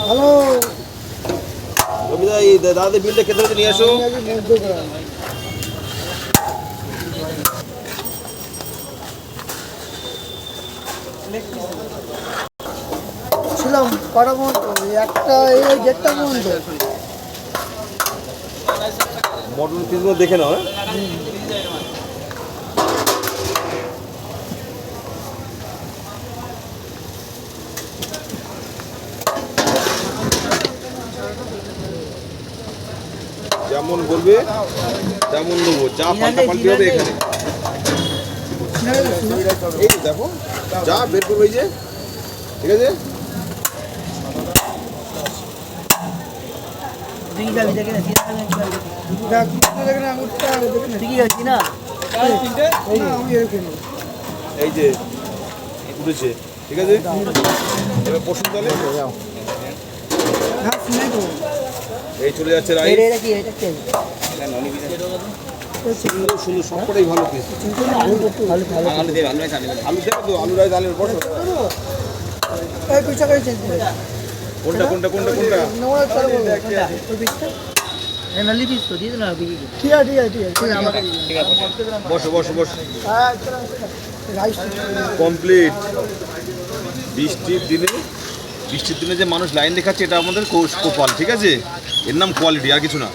Hello রবিদা, এই দাদাদের বিলটা খেতে হচ্ছে নিয়ে আসো। ছিলাম কটা পর্যন্ত একটা এই দেড়টা পর্যন্ত। মটন পিসগুলো দেখে নাও। যেমন বলবে তেমন নেবো, যা পাল্টা পাল্টি হবে এখানে। এই দেখো যা বের করবে, এই যে ঠিক আছে। এই যে উঠেছে, ঠিক আছে। এবার পশু তাহলে এই চলে যাচ্ছে রাইস। সুন্দর সুন্দর সবকটাই ভালো পিস। আলু দেবে তো, আলু রাইস আলুর বড়। কোনটা কোনটা কোনটা কোনটা? বসো বসো বসো। কমপ্লিট। বৃষ্টির দিনে যে মানুষ লাইন দেখাচ্ছে, এটা আমাদের কৌশল, ঠিক আছে। এর নাম কোয়ালিটি, আর কিছু না।